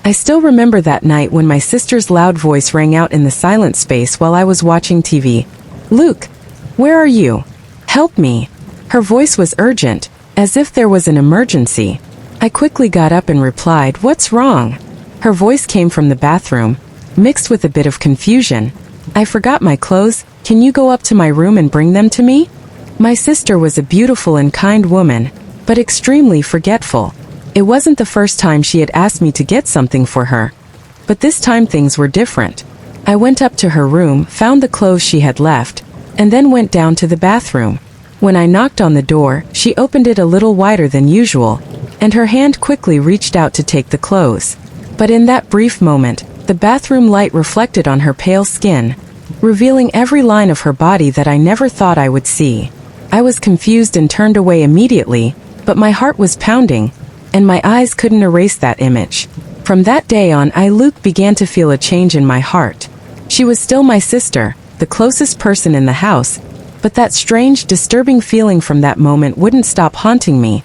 I still remember that night when my sister's loud voice rang out in the silent space while I was watching TV. "Luke, where are you? Help me." Her voice was urgent, as if there was an emergency. I quickly got up and replied, "What's wrong?" Her voice came from the bathroom, mixed with a bit of confusion. "I forgot my clothes. Can you go up to my room and bring them to me?" My sister was a beautiful and kind woman, but extremely forgetful. It wasn't the first time she had asked me to get something for her, but this time things were different. I went up to her room, found the clothes she had left, and then went down to the bathroom. When I knocked on the door, she opened it a little wider than usual, and her hand quickly reached out to take the clothes. But in that brief moment, the bathroom light reflected on her pale skin, revealing every line of her body that I never thought I would see. I was confused and turned away immediately, but my heart was pounding, and my eyes couldn't erase that image. From that day on, Luke began to feel a change in my heart. She was still my sister, the closest person in the house, but that strange, disturbing feeling from that moment wouldn't stop haunting me,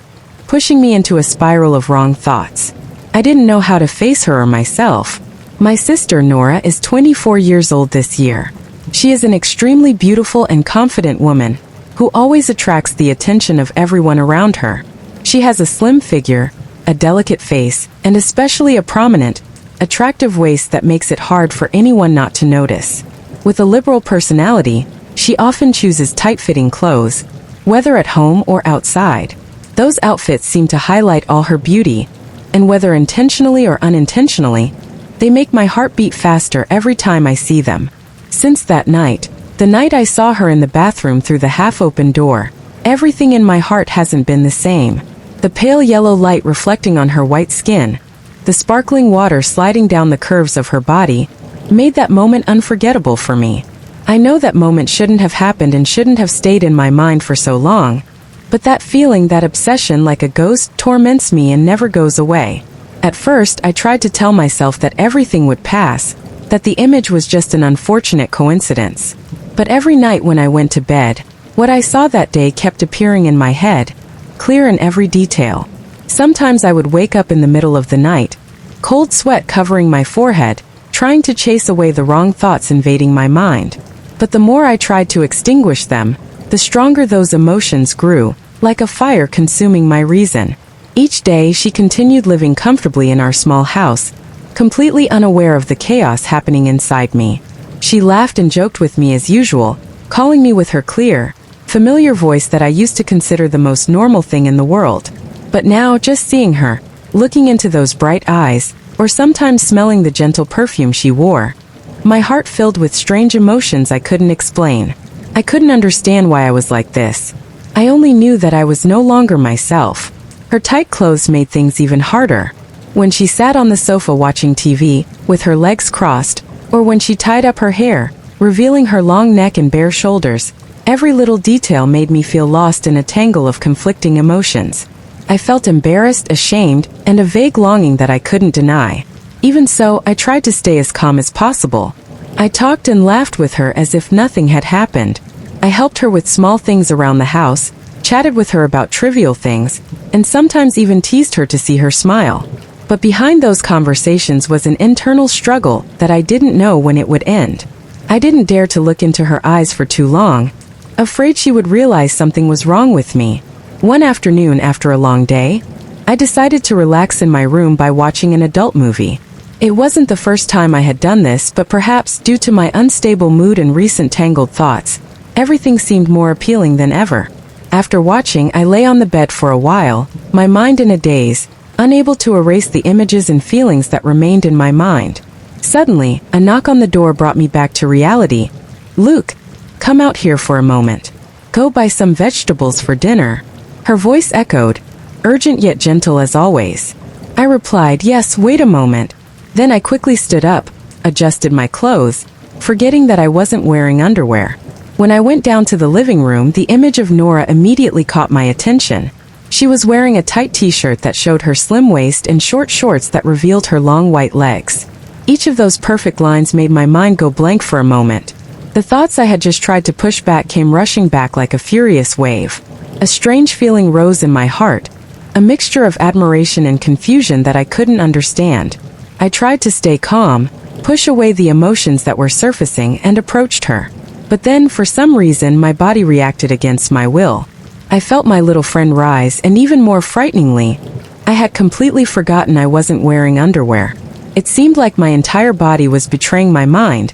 pushing me into a spiral of wrong thoughts. I didn't know how to face her or myself. My sister, Nora, is 24 years old this year. She is an extremely beautiful and confident woman, who always attracts the attention of everyone around her. She has a slim figure, a delicate face, and especially a prominent, attractive waist that makes it hard for anyone not to notice. With a liberal personality, she often chooses tight-fitting clothes, whether at home or outside. Those outfits seem to highlight all her beauty, and whether intentionally or unintentionally, they make my heart beat faster every time I see them. Since that night, the night I saw her in the bathroom through the half-open door, everything in my heart hasn't been the same. The pale yellow light reflecting on her white skin, the sparkling water sliding down the curves of her body, made that moment unforgettable for me. I know that moment shouldn't have happened and shouldn't have stayed in my mind for so long, but that feeling, that obsession like a ghost, torments me and never goes away. At first, I tried to tell myself that everything would pass, that the image was just an unfortunate coincidence. But every night when I went to bed, what I saw that day kept appearing in my head, clear in every detail. Sometimes I would wake up in the middle of the night, cold sweat covering my forehead, trying to chase away the wrong thoughts invading my mind. But the more I tried to extinguish them, the stronger those emotions grew, like a fire consuming my reason. Each day she continued living comfortably in our small house, completely unaware of the chaos happening inside me. She laughed and joked with me as usual, calling me with her clear, familiar voice that I used to consider the most normal thing in the world. But now, just seeing her, looking into those bright eyes, or sometimes smelling the gentle perfume she wore, my heart filled with strange emotions I couldn't explain. I couldn't understand why I was like this. I only knew that I was no longer myself. Her tight clothes made things even harder. When she sat on the sofa watching TV, with her legs crossed, or when she tied up her hair, revealing her long neck and bare shoulders, every little detail made me feel lost in a tangle of conflicting emotions. I felt embarrassed, ashamed, and a vague longing that I couldn't deny. Even so, I tried to stay as calm as possible. I talked and laughed with her as if nothing had happened. I helped her with small things around the house, chatted with her about trivial things, and sometimes even teased her to see her smile. But behind those conversations was an internal struggle that I didn't know when it would end. I didn't dare to look into her eyes for too long, afraid she would realize something was wrong with me. One afternoon after a long day, I decided to relax in my room by watching an adult movie. It wasn't the first time I had done this, but perhaps due to my unstable mood and recent tangled thoughts, everything seemed more appealing than ever. After watching, I lay on the bed for a while, my mind in a daze, unable to erase the images and feelings that remained in my mind. Suddenly, a knock on the door brought me back to reality. "Luke, come out here for a moment. Go buy some vegetables for dinner." Her voice echoed, urgent yet gentle as always. I replied, "Yes, wait a moment." Then I quickly stood up, adjusted my clothes, forgetting that I wasn't wearing underwear. When I went down to the living room, the image of Nora immediately caught my attention. She was wearing a tight t-shirt that showed her slim waist and short shorts that revealed her long white legs. Each of those perfect lines made my mind go blank for a moment. The thoughts I had just tried to push back came rushing back like a furious wave. A strange feeling rose in my heart, a mixture of admiration and confusion that I couldn't understand. I tried to stay calm, push away the emotions that were surfacing, and approached her. But then, for some reason, my body reacted against my will. I felt my little friend rise, and even more frighteningly, I had completely forgotten I wasn't wearing underwear. It seemed like my entire body was betraying my mind,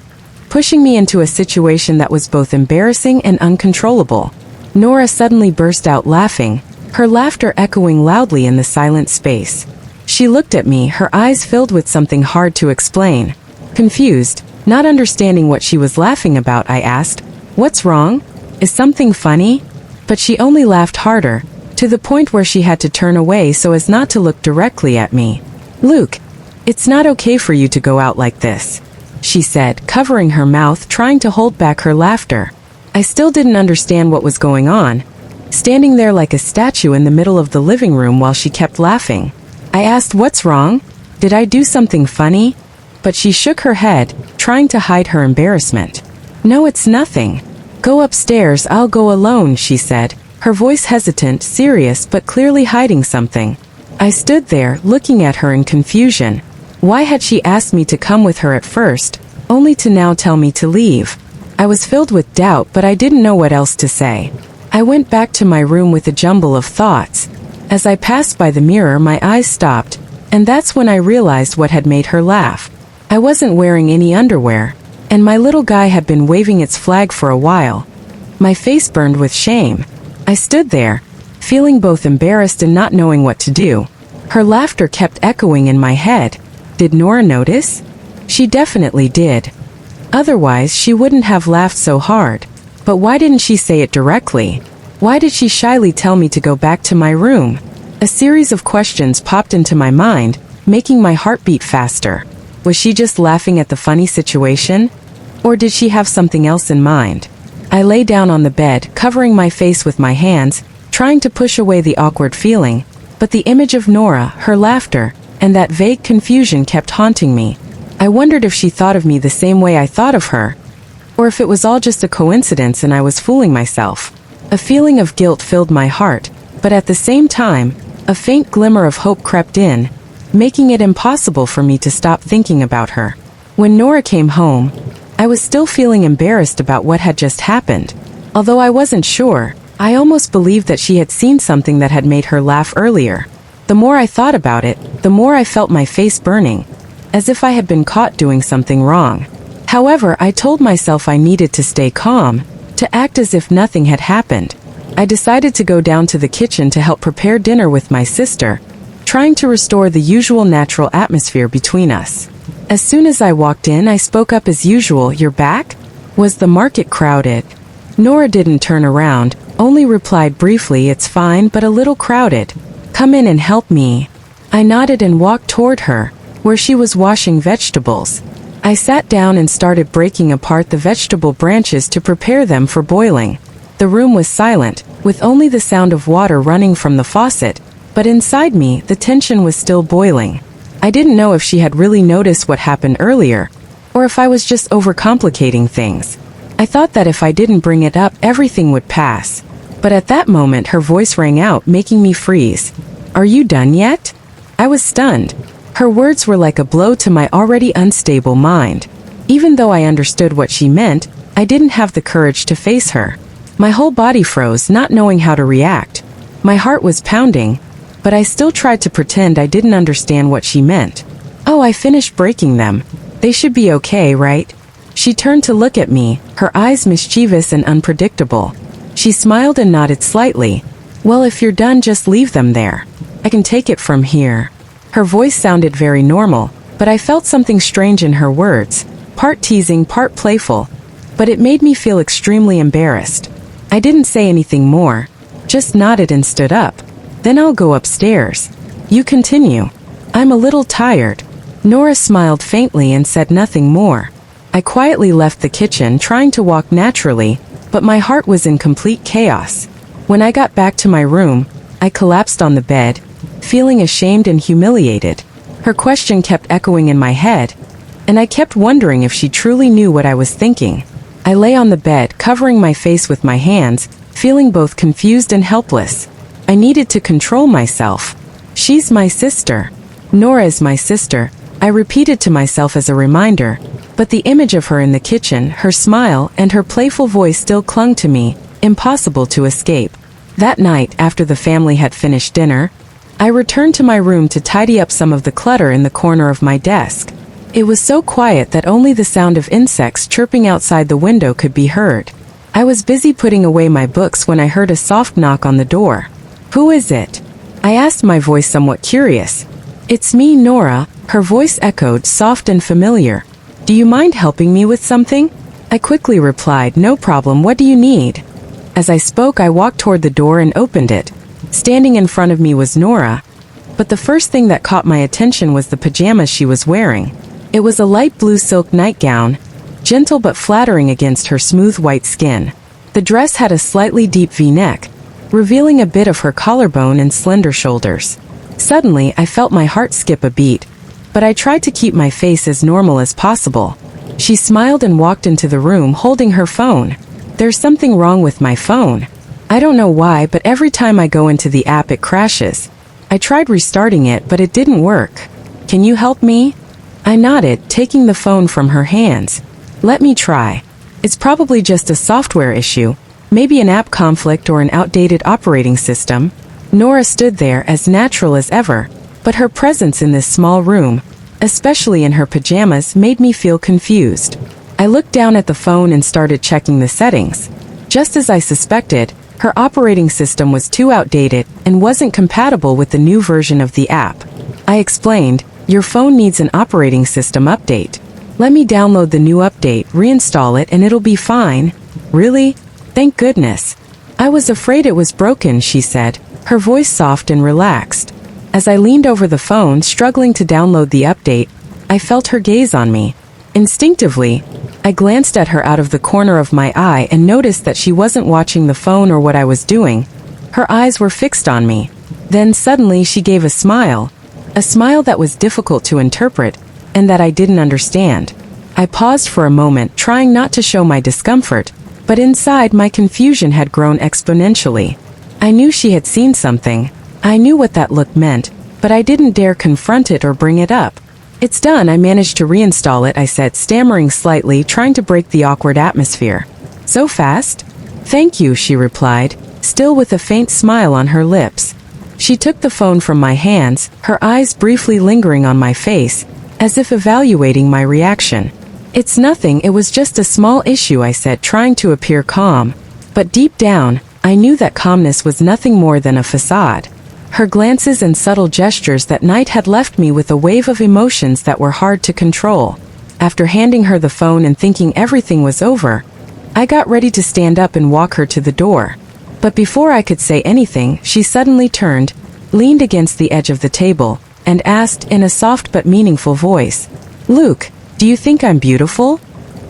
pushing me into a situation that was both embarrassing and uncontrollable. Nora suddenly burst out laughing, her laughter echoing loudly in the silent space. She looked at me, her eyes filled with something hard to explain. Confused, not understanding what she was laughing about, I asked, "What's wrong? Is something funny?" But she only laughed harder, to the point where she had to turn away so as not to look directly at me. "Luke, it's not okay for you to go out like this," she said, covering her mouth, trying to hold back her laughter. I still didn't understand what was going on, standing there like a statue in the middle of the living room while she kept laughing. I asked, "What's wrong? Did I do something funny?" But she shook her head, trying to hide her embarrassment. "No, it's nothing. Go upstairs, I'll go alone," she said, her voice hesitant, serious, but clearly hiding something. I stood there, looking at her in confusion. Why had she asked me to come with her at first, only to now tell me to leave? I was filled with doubt, but I didn't know what else to say. I went back to my room with a jumble of thoughts. As I passed by the mirror, my eyes stopped, and that's when I realized what had made her laugh. I wasn't wearing any underwear, and my little guy had been waving its flag for a while. My face burned with shame. I stood there, feeling both embarrassed and not knowing what to do. Her laughter kept echoing in my head. Did Nora notice? She definitely did. Otherwise, she wouldn't have laughed so hard. But why didn't she say it directly? Why did she shyly tell me to go back to my room? A series of questions popped into my mind, making my heart beat faster. Was she just laughing at the funny situation? Or did she have something else in mind? I lay down on the bed, covering my face with my hands, trying to push away the awkward feeling, but the image of Nora, her laughter, and that vague confusion kept haunting me. I wondered if she thought of me the same way I thought of her, or if it was all just a coincidence and I was fooling myself. A feeling of guilt filled my heart, but at the same time, a faint glimmer of hope crept in, making it impossible for me to stop thinking about her. When Nora came home, I was still feeling embarrassed about what had just happened. Although I wasn't sure, I almost believed that she had seen something that had made her laugh earlier. The more I thought about it, the more I felt my face burning, as if I had been caught doing something wrong. However, I told myself I needed to stay calm, to act as if nothing had happened. I decided to go down to the kitchen to help prepare dinner with my sister, trying to restore the usual natural atmosphere between us. As soon as I walked in, I spoke up as usual. "You're back? Was the market crowded?" Nora didn't turn around, only replied briefly, "It's fine, but a little crowded. Come in and help me." I nodded and walked toward her, where she was washing vegetables. I sat down and started breaking apart the vegetable branches to prepare them for boiling. The room was silent, with only the sound of water running from the faucet, but inside me, the tension was still boiling. I didn't know if she had really noticed what happened earlier, or if I was just overcomplicating things. I thought that if I didn't bring it up, everything would pass. But at that moment, her voice rang out, making me freeze. "Are you done yet?" I was stunned. Her words were like a blow to my already unstable mind. Even though I understood what she meant, I didn't have the courage to face her. My whole body froze, not knowing how to react. My heart was pounding, but I still tried to pretend I didn't understand what she meant. "Oh, I finished breaking them. They should be okay, right?" She turned to look at me, her eyes mischievous and unpredictable. She smiled and nodded slightly. "Well, if you're done, just leave them there. I can take it from here." Her voice sounded very normal, but I felt something strange in her words, part teasing, part playful, but it made me feel extremely embarrassed. I didn't say anything more, just nodded and stood up. "Then I'll go upstairs. You continue. I'm a little tired." Nora smiled faintly and said nothing more. I quietly left the kitchen, trying to walk naturally, but my heart was in complete chaos. When I got back to my room, I collapsed on the bed, feeling ashamed and humiliated. Her question kept echoing in my head, and I kept wondering if she truly knew what I was thinking. I lay on the bed, covering my face with my hands, feeling both confused and helpless. I needed to control myself. She's my sister. Nora is my sister, I repeated to myself as a reminder, but the image of her in the kitchen, her smile, and her playful voice still clung to me, impossible to escape. That night, after the family had finished dinner, I returned to my room to tidy up some of the clutter in the corner of my desk. It was so quiet that only the sound of insects chirping outside the window could be heard. I was busy putting away my books when I heard a soft knock on the door. "Who is it?" I asked, my voice somewhat curious. "It's me, Nora," her voice echoed, soft and familiar. "Do you mind helping me with something?" I quickly replied, "No problem, what do you need?" As I spoke, I walked toward the door and opened it. Standing in front of me was Nora, but the first thing that caught my attention was the pajamas she was wearing. It was a light blue silk nightgown, gentle but flattering against her smooth white skin. The dress had a slightly deep V-neck, revealing a bit of her collarbone and slender shoulders. Suddenly, I felt my heart skip a beat, but I tried to keep my face as normal as possible. She smiled and walked into the room holding her phone. "There's something wrong with my phone. I don't know why, but every time I go into the app it crashes. I tried restarting it, but it didn't work. Can you help me?" I nodded, taking the phone from her hands. "Let me try. It's probably just a software issue, maybe an app conflict or an outdated operating system." Nora stood there as natural as ever, but her presence in this small room, especially in her pajamas, made me feel confused. I looked down at the phone and started checking the settings. Just as I suspected, her operating system was too outdated and wasn't compatible with the new version of the app. I explained, "Your phone needs an operating system update. Let me download the new update, reinstall it, and it'll be fine." "Really? Thank goodness." "I was afraid it was broken," she said, her voice soft and relaxed. As I leaned over the phone, struggling to download the update, I felt her gaze on me. Instinctively, I glanced at her out of the corner of my eye and noticed that she wasn't watching the phone or what I was doing. Her eyes were fixed on me. Then suddenly she gave a smile that was difficult to interpret, and that I didn't understand. I paused for a moment, trying not to show my discomfort, but inside my confusion had grown exponentially. I knew she had seen something. I knew what that look meant, but I didn't dare confront it or bring it up. "It's done, I managed to reinstall it," I said, stammering slightly, trying to break the awkward atmosphere. "So fast?" "Thank you," she replied, still with a faint smile on her lips. She took the phone from my hands, her eyes briefly lingering on my face, as if evaluating my reaction. "It's nothing, it was just a small issue," I said, trying to appear calm. But deep down, I knew that calmness was nothing more than a facade. Her glances and subtle gestures that night had left me with a wave of emotions that were hard to control. After handing her the phone and thinking everything was over, I got ready to stand up and walk her to the door. But before I could say anything, she suddenly turned, leaned against the edge of the table, and asked in a soft but meaningful voice, "Luke, do you think I'm beautiful?"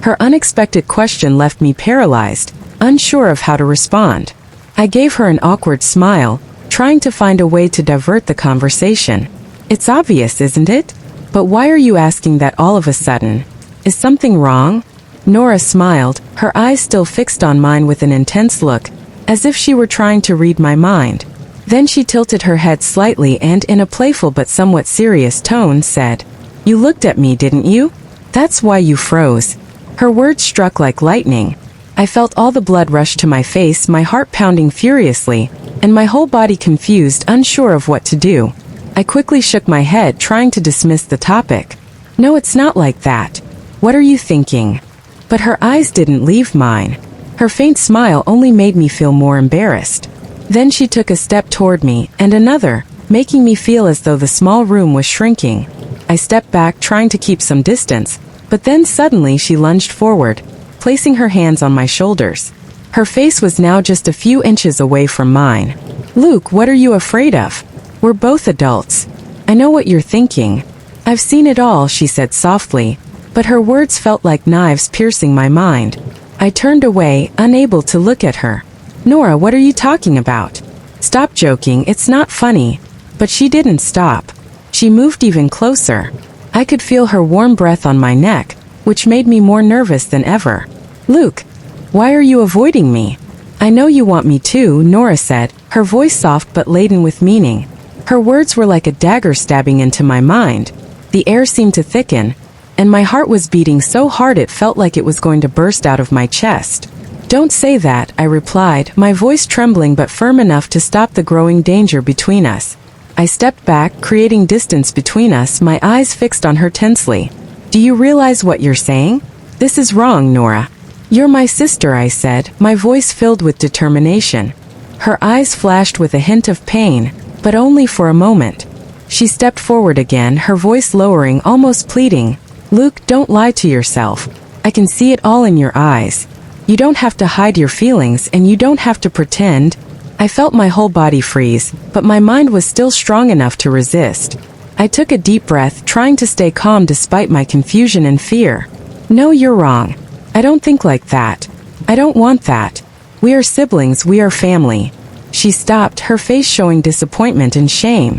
Her unexpected question left me paralyzed, unsure of how to respond. I gave her an awkward smile, trying to find a way to divert the conversation. "It's obvious, isn't it? But why are you asking that all of a sudden? Is something wrong?" Nora smiled, her eyes still fixed on mine with an intense look, as if she were trying to read my mind. Then she tilted her head slightly and, in a playful but somewhat serious tone, said, "You looked at me, didn't you? That's why you froze." Her words struck like lightning. I felt all the blood rush to my face, my heart pounding furiously, and my whole body confused, unsure of what to do. I quickly shook my head, trying to dismiss the topic. "No, it's not like that. What are you thinking?" But her eyes didn't leave mine. Her faint smile only made me feel more embarrassed. Then she took a step toward me, and another, making me feel as though the small room was shrinking. I stepped back, trying to keep some distance, but then suddenly she lunged forward, placing her hands on my shoulders. Her face was now just a few inches away from mine. "Luke, what are you afraid of? We're both adults. I know what you're thinking. I've seen it all," she said softly, but her words felt like knives piercing my mind. I turned away, unable to look at her. "Nora, what are you talking about? Stop joking, it's not funny." But she didn't stop. She moved even closer. I could feel her warm breath on my neck, which made me more nervous than ever. "Luke, why are you avoiding me?" "I know you want me to," Nora said, her voice soft but laden with meaning. Her words were like a dagger stabbing into my mind. The air seemed to thicken, and my heart was beating so hard it felt like it was going to burst out of my chest. "Don't say that," I replied, my voice trembling but firm enough to stop the growing danger between us. I stepped back, creating distance between us, my eyes fixed on her tensely. "Do you realize what you're saying? This is wrong, Nora." "You're my sister," I said, my voice filled with determination. Her eyes flashed with a hint of pain, but only for a moment. She stepped forward again, her voice lowering, almost pleading. "Luke, don't lie to yourself. I can see it all in your eyes. You don't have to hide your feelings, and you don't have to pretend." I felt my whole body freeze, but my mind was still strong enough to resist. I took a deep breath, trying to stay calm despite my confusion and fear. "No, you're wrong. I don't think like that. I don't want that. We are siblings, we are family." She stopped, her face showing disappointment and shame.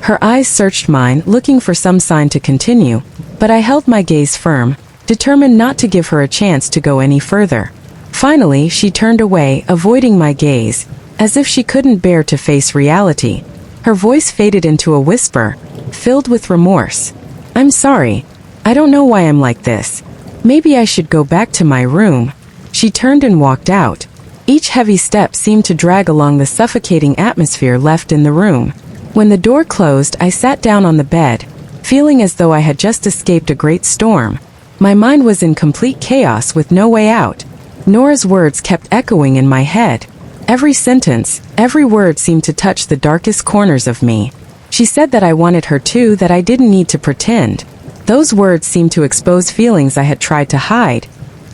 Her eyes searched mine, looking for some sign to continue, but I held my gaze firm, determined not to give her a chance to go any further. Finally, she turned away, avoiding my gaze, as if she couldn't bear to face reality. Her voice faded into a whisper, filled with remorse. "I'm sorry. I don't know why I'm like this. Maybe I should go back to my room." She turned and walked out. Each heavy step seemed to drag along the suffocating atmosphere left in the room. When the door closed, I sat down on the bed, feeling as though I had just escaped a great storm. My mind was in complete chaos with no way out. Nora's words kept echoing in my head. Every sentence, every word seemed to touch the darkest corners of me. She said that I wanted her too, that I didn't need to pretend. Those words seemed to expose feelings I had tried to hide,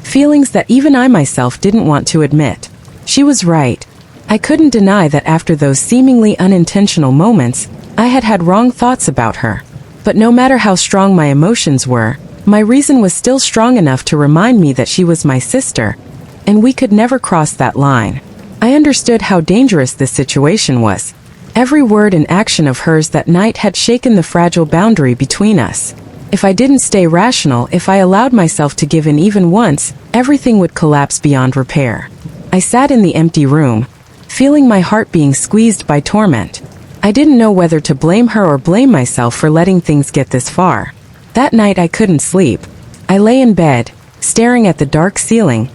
feelings that even I myself didn't want to admit. She was right. I couldn't deny that after those seemingly unintentional moments, I had had wrong thoughts about her. But no matter how strong my emotions were, my reason was still strong enough to remind me that she was my sister, and we could never cross that line. I understood how dangerous this situation was. Every word and action of hers that night had shaken the fragile boundary between us. If I didn't stay rational, if I allowed myself to give in even once, everything would collapse beyond repair. I sat in the empty room, feeling my heart being squeezed by torment. I didn't know whether to blame her or blame myself for letting things get this far. That night I couldn't sleep. I lay in bed, staring at the dark ceiling,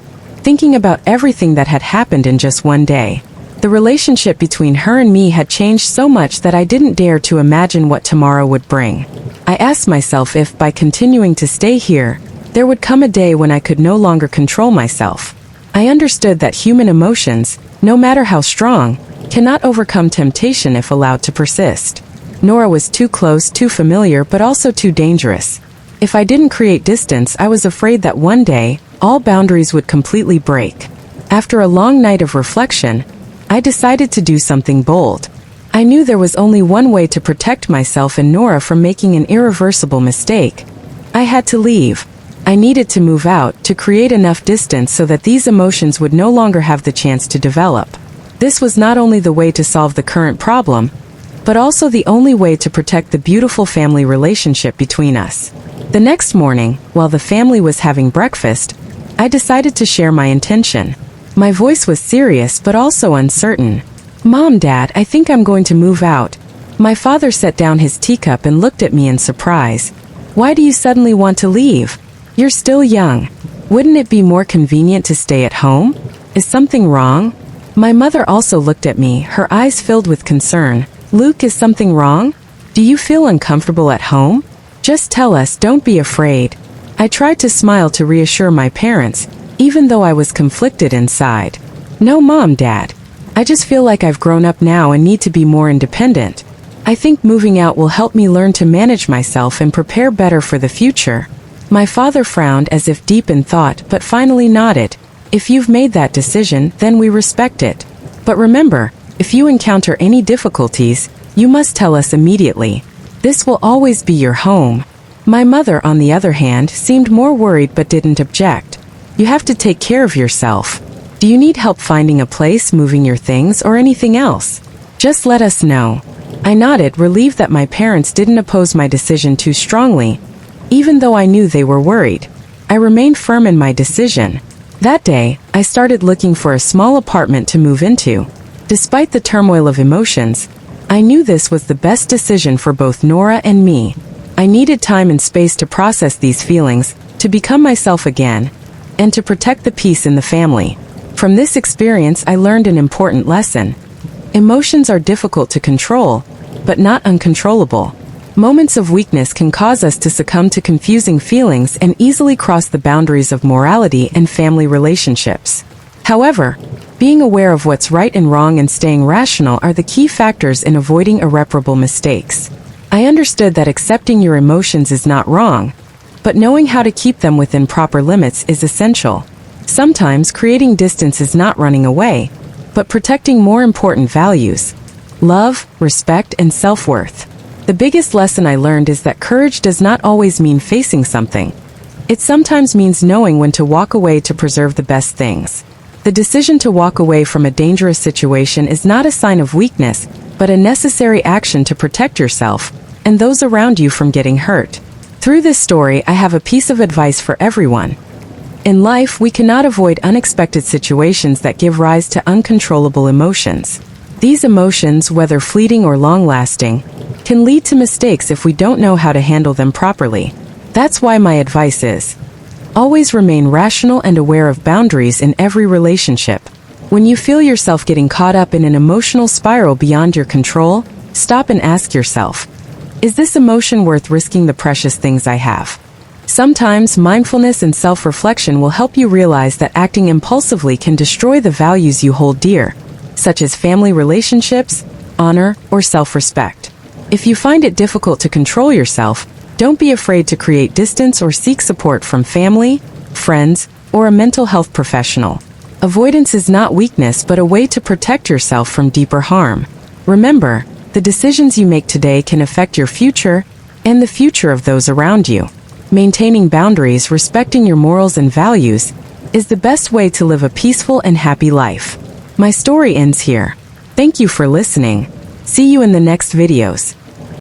thinking about everything that had happened in just one day. The relationship between her and me had changed so much that I didn't dare to imagine what tomorrow would bring. I asked myself if, by continuing to stay here, there would come a day when I could no longer control myself. I understood that human emotions, no matter how strong, cannot overcome temptation if allowed to persist. Nora was too close, too familiar, but also too dangerous. If I didn't create distance, I was afraid that one day, all boundaries would completely break. After a long night of reflection, I decided to do something bold. I knew there was only one way to protect myself and Nora from making an irreversible mistake. I had to leave. I needed to move out, to create enough distance so that these emotions would no longer have the chance to develop. This was not only the way to solve the current problem, but also the only way to protect the beautiful family relationship between us. The next morning, while the family was having breakfast, I decided to share my intention. My voice was serious but also uncertain. "Mom, Dad, I think I'm going to move out." My father set down his teacup and looked at me in surprise. "Why do you suddenly want to leave? You're still young. Wouldn't it be more convenient to stay at home? Is something wrong?" My mother also looked at me, her eyes filled with concern. "Luke, is something wrong? Do you feel uncomfortable at home? Just tell us, don't be afraid." I tried to smile to reassure my parents, even though I was conflicted inside. "No, Mom, Dad. I just feel like I've grown up now and need to be more independent. I think moving out will help me learn to manage myself and prepare better for the future." My father frowned as if deep in thought, but finally nodded. "If you've made that decision, then we respect it. But remember, if you encounter any difficulties, you must tell us immediately. This will always be your home." My mother, on the other hand, seemed more worried but didn't object. "You have to take care of yourself. Do you need help finding a place, moving your things, or anything else? Just let us know." I nodded, relieved that my parents didn't oppose my decision too strongly, even though I knew they were worried. I remained firm in my decision. That day, I started looking for a small apartment to move into. Despite the turmoil of emotions, I knew this was the best decision for both Nora and me. I needed time and space to process these feelings, to become myself again, and to protect the peace in the family. From this experience, I learned an important lesson. Emotions are difficult to control, but not uncontrollable. Moments of weakness can cause us to succumb to confusing feelings and easily cross the boundaries of morality and family relationships. However, being aware of what's right and wrong and staying rational are the key factors in avoiding irreparable mistakes. I understood that accepting your emotions is not wrong, but knowing how to keep them within proper limits is essential. Sometimes creating distance is not running away, but protecting more important values: love, respect, and self-worth. The biggest lesson I learned is that courage does not always mean facing something. It sometimes means knowing when to walk away to preserve the best things. The decision to walk away from a dangerous situation is not a sign of weakness, but a necessary action to protect yourself and those around you from getting hurt. Through this story, I have a piece of advice for everyone. In life, we cannot avoid unexpected situations that give rise to uncontrollable emotions. These emotions, whether fleeting or long-lasting, can lead to mistakes if we don't know how to handle them properly. That's why my advice is: always remain rational and aware of boundaries in every relationship. When you feel yourself getting caught up in an emotional spiral beyond your control, stop and ask yourself, is this emotion worth risking the precious things I have? Sometimes mindfulness and self-reflection will help you realize that acting impulsively can destroy the values you hold dear, such as family relationships, honor, or self-respect. If you find it difficult to control yourself, don't be afraid to create distance or seek support from family, friends, or a mental health professional. Avoidance is not weakness but a way to protect yourself from deeper harm. Remember, the decisions you make today can affect your future and the future of those around you. Maintaining boundaries, respecting your morals and values, is the best way to live a peaceful and happy life. My story ends here. Thank you for listening. See you in the next videos.